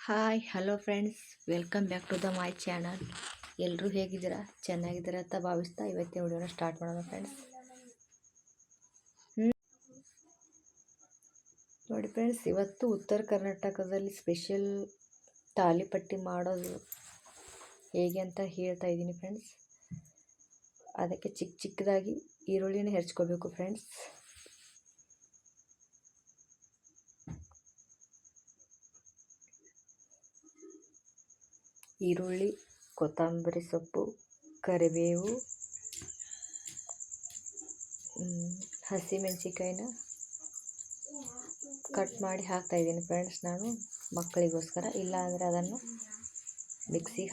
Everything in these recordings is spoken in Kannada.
Hi hello friends, welcome back to my channel. ಎಲ್ಲರೂ ಹೇಗಿದ್ದೀರಾ? ಚೆನ್ನಾಗಿದ್ದೀರಾ ಅಂತ ಭಾವಿಸ್ತಾ ಇವತ್ತಿನ ವಿಡಿಯೋನ ಸ್ಟಾರ್ಟ್ ಮಾಡೋಣ ಫ್ರೆಂಡ್ಸ್. ನೋಡಿ ಫ್ರೆಂಡ್ಸ್, ಇವತ್ತು ಉತ್ತರ ಕರ್ನಾಟಕದಲ್ಲಿ ಸ್ಪೆಷಲ್ ತಾಲಿಪಟ್ಟಿ ಮಾಡೋದು ಹೇಗೆ ಅಂತ ಹೇಳ್ತಾ ಇದ್ದೀನಿ ಫ್ರೆಂಡ್ಸ್. ಅದಕ್ಕೆ ಚಿಕ್ಕದಾಗಿ ಈರುಳ್ಳಿನ ಹೆರ್ಚ್ಕೋಬೇಕು ಫ್ರೆಂಡ್ಸ್. ಈರುಳ್ಳಿ, ಕೊತ್ತಂಬರಿ ಸೊಪ್ಪು, ಕರಿಬೇವು, ಹಸಿಮೆಣಸಿಕಾಯಿನ ಕಟ್ ಮಾಡಿ ಹಾಕ್ತಾ ಇದ್ದೀನಿ ಫ್ರೆಂಡ್ಸ್. ನಾನು ಮಕ್ಕಳಿಗೋಸ್ಕರ, ಇಲ್ಲ ಅಂದರೆ ಅದನ್ನು ಮಿಕ್ಸಿಗೆ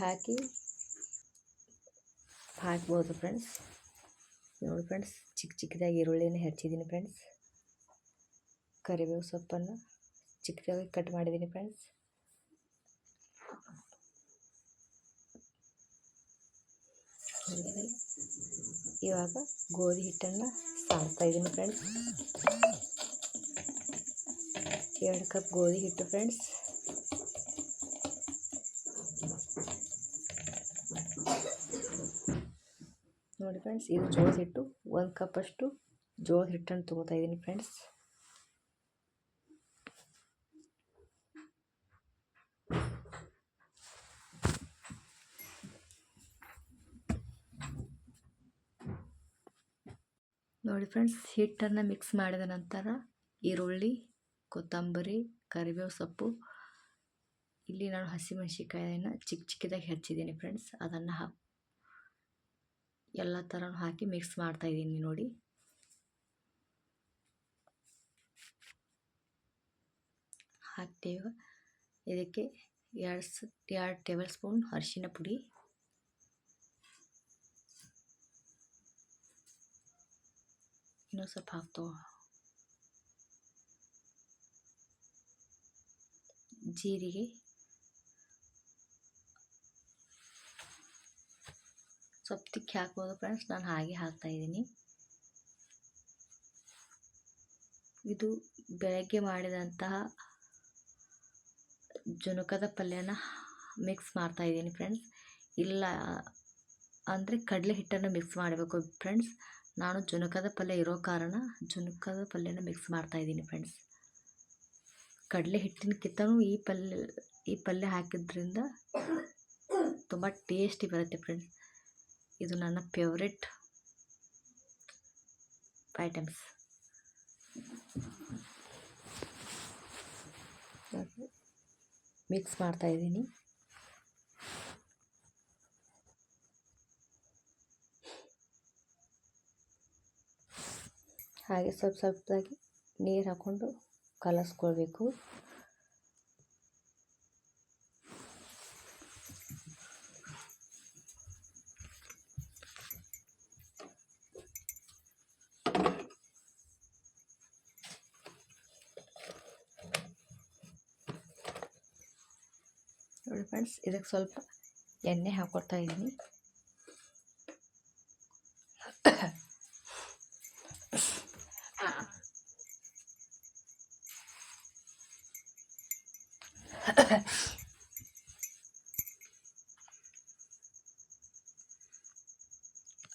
ಹಾಕ್ಬೋದು ಫ್ರೆಂಡ್ಸ್. ನೋಡಿ ಫ್ರೆಂಡ್ಸ್, ಚಿಕ್ಕದಾಗಿ ಈರುಳ್ಳಿನ ಹೆಚ್ಚಿದ್ದೀನಿ ಫ್ರೆಂಡ್ಸ್. ಕರಿಬೇವು ಸೊಪ್ಪನ್ನು ಚಿಕ್ಕದಾಗಿ ಕಟ್ ಮಾಡಿದ್ದೀನಿ ಫ್ರೆಂಡ್ಸ್. ಇವಾಗ ಗೋಧಿ ಹಿಟ್ಟನ್ನು ಸಾಕ್ತಾ ಇದ್ದೀನಿ ಫ್ರೆಂಡ್ಸ್. 2 ಕಪ್ ಗೋಧಿ ಹಿಟ್ಟು ಫ್ರೆಂಡ್ಸ್. ನೋಡಿ ಫ್ರೆಂಡ್ಸ್, ಇದು ಜೋಳದ ಹಿಟ್ಟು. 1 ಕಪ್ಪಷ್ಟು ಜೋಳದ ಹಿಟ್ಟನ್ನು ತಗೋತಾ ಇದ್ದೀನಿ ಫ್ರೆಂಡ್ಸ್. ನೋಡಿ ಫ್ರೆಂಡ್ಸ್, ಹಿಟ್ಟನ್ನು ಮಿಕ್ಸ್ ಮಾಡಿದ ನಂತರ ಈರುಳ್ಳಿ, ಕೊತ್ತಂಬರಿ, ಕರಿಬೇವು ಸೊಪ್ಪು, ಇಲ್ಲಿ ನಾನು ಹಸಿಮೆಣಸಿಕಾಯಿನ ಚಿಕ್ಕದಾಗಿ ಹೆಚ್ಚಿದ್ದೀನಿ ಫ್ರೆಂಡ್ಸ್. ಅದನ್ನು ಎಲ್ಲ ಥರನೂ ಹಾಕಿ ಮಿಕ್ಸ್ ಮಾಡ್ತಾ ಇದ್ದೀನಿ. ನೋಡಿ, ಹಾಕ್ತೇವೆ. ಇದಕ್ಕೆ 2 ಟೇಬಲ್ ಸ್ಪೂನ್ ಅರಿಶಿನ ಪುಡಿ, ಇನ್ನೊಂದು ಸ್ವಲ್ಪ ಹಾಕ್ತೇವೆ. ಜೀರಿಗೆ, ಸ್ವಲ್ಪ ತಿಕ್ಕಿ ಹಾಕ್ಬೋದು ಫ್ರೆಂಡ್ಸ್. ನಾನು ಹಾಗೆ ಹಾಕ್ತಾ ಇದ್ದೀನಿ. ಇದು ಬೆಳಗ್ಗೆ ಮಾಡಿದಂತಹ ಜುನಕದ ಪಲ್ಯನ ಮಿಕ್ಸ್ ಮಾಡ್ತಾ ಇದ್ದೀನಿ ಫ್ರೆಂಡ್ಸ್. ಇಲ್ಲ ಅಂದರೆ ಕಡಲೆ ಹಿಟ್ಟನ್ನು ಮಿಕ್ಸ್ ಮಾಡಬೇಕು ಫ್ರೆಂಡ್ಸ್. ನಾನು ಜುನಕದ ಪಲ್ಯ ಇರೋ ಕಾರಣ ಜುನಕದ ಪಲ್ಯನ ಮಿಕ್ಸ್ ಮಾಡ್ತಾ ಇದ್ದೀನಿ ಫ್ರೆಂಡ್ಸ್. ಕಡಲೆ ಹಿಟ್ಟಿನಕ್ಕಿಂತನೂ ಈ ಪಲ್ಯ ಹಾಕಿದ್ರಿಂದ ತುಂಬ ಟೇಸ್ಟಿ ಬರುತ್ತೆ ಫ್ರೆಂಡ್ಸ್. ಇದು ನನ್ನ ಫೇವ್ರೆಟ್ ಐಟಮ್ಸ್. ಮಿಕ್ಸ್ ಮಾಡ್ತಾ ಇದ್ದೀನಿ. ಹಾಗೆ ಸ್ವಲ್ಪದಾಗಿ ನೀರು ಹಾಕ್ಕೊಂಡು ಕಲಸ್ಕೊಳ್ಬೇಕು. ನೋಡಿ ಫ್ರೆಂಡ್ಸ್, ಇದಕ್ಕೆ ಸ್ವಲ್ಪ ಎಣ್ಣೆ ಹಾಕ್ಕೊಳ್ತಾ ಇದ್ದೀನಿ.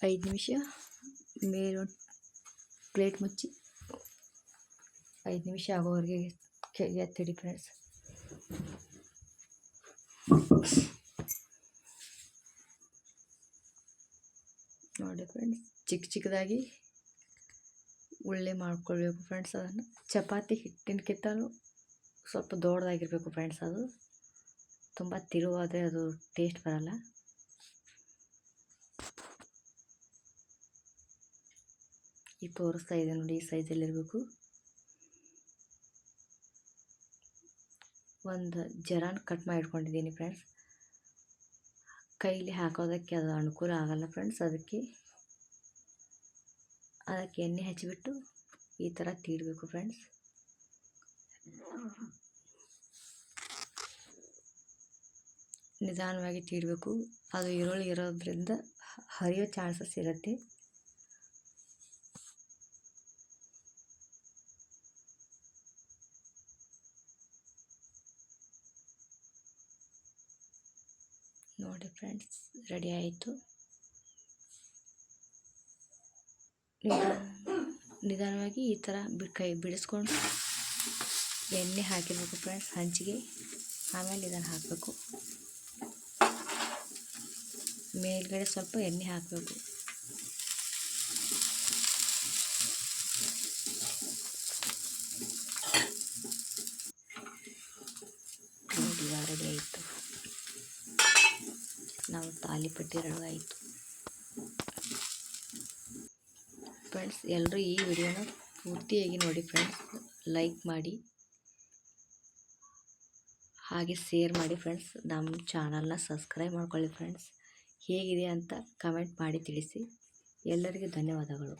ಐದು ನಿಮಿಷ ಮೇಲೆ ಪ್ಲೇಟ್ ಮುಚ್ಚಿ 5 ನಿಮಿಷ ಆಗೋವರೆಗೆ ಎತ್ತಿಡಿ ಫ್ರೆಂಡ್ಸ್. ನೋಡಿ ಫ್ರೆಂಡ್ಸ್, ಚಿಕ್ಕದಾಗಿ ಉಳ್ಳೆ ಮಾಡ್ಕೊಳ್ಬೇಕು ಫ್ರೆಂಡ್ಸ್. ಅದನ್ನು ಚಪಾತಿ ಹಿಟ್ಟಿನಕ್ಕಿಂತಲೂ ಸ್ವಲ್ಪ ದೊಡ್ಡದಾಗಿರಬೇಕು ಫ್ರೆಂಡ್ಸ್. ಅದು ತುಂಬ ತಿರುವಾದರೆ ಅದು ಟೇಸ್ಟ್ ಬರಲ್ಲ. ಈಗ ತೋರಿಸ್ತಾ ಇದೆ ನೋಡಿ, ಈ ಸೈಜಲ್ಲಿರಬೇಕು. ಒಂದು ಜರಾನ್ ಕಟ್ ಮಾಡಿ ಇಟ್ಕೊಂಡಿದ್ದೀನಿ ಫ್ರೆಂಡ್ಸ್. ಕೈಲಿ ಹಾಕೋದಕ್ಕೆ ಅದು ಅನುಕೂಲ ಆಗಲ್ಲ ಫ್ರೆಂಡ್ಸ್. ಅದಕ್ಕೆ ಎಣ್ಣೆ ಹಚ್ಚಿಬಿಟ್ಟು ಈ ಥರ ತೀಡಬೇಕು ಫ್ರೆಂಡ್ಸ್. ನಿಧಾನವಾಗಿ ತೀಡಬೇಕು. ಅದು ಈರುಳ್ಳಿ ಇರೋದ್ರಿಂದ ಹರಿಯೋ ಚಾನ್ಸಸ್ ಇರುತ್ತೆ. ನೋಡಿ ಫ್ರೆಂಡ್ಸ್, ರೆಡಿ ಆಯಿತು. ನಿಧಾನವಾಗಿ ಈ ಥರ ಕೈ ಬಿಡಿಸ್ಕೊಂಡು ಎಣ್ಣೆ ಹಾಕಿರಬೇಕು ಫ್ರೆಂಡ್ಸ್ ಹಂಚಿಗೆ. ಆಮೇಲೆ ಇದನ್ನು ಹಾಕಬೇಕು. ಮೇಲ್ಗಡೆ ಸ್ವಲ್ಪ ಎಣ್ಣೆ ಹಾಕಬೇಕು. ನೋಡಿ ರೆಡಿ ಆಯಿತು. ನಾವು ತಾಲಿಪಟ್ಟಿ ರೆಡಿ ಆಯಿತು ಫ್ರೆಂಡ್ಸ್. ಎಲ್ಲರೂ ಈ ವಿಡಿಯೋನ ಪೂರ್ತಿಯಾಗಿ ನೋಡಿ ಫ್ರೆಂಡ್ಸ್. ಲೈಕ್ ಮಾಡಿ ಹಾಗೆ ಶೇರ್ ಮಾಡಿ ಫ್ರೆಂಡ್ಸ್. ನಮ್ಮ ಚಾನಲ್ನ ಸಬ್ಸ್ಕ್ರೈಬ್ ಮಾಡ್ಕೊಳ್ಳಿ ಫ್ರೆಂಡ್ಸ್. ಹೇಗಿದೆ ಅಂತ ಕಮೆಂಟ್ ಮಾಡಿ ತಿಳಿಸಿ. ಎಲ್ಲರಿಗೂ ಧನ್ಯವಾದಗಳು.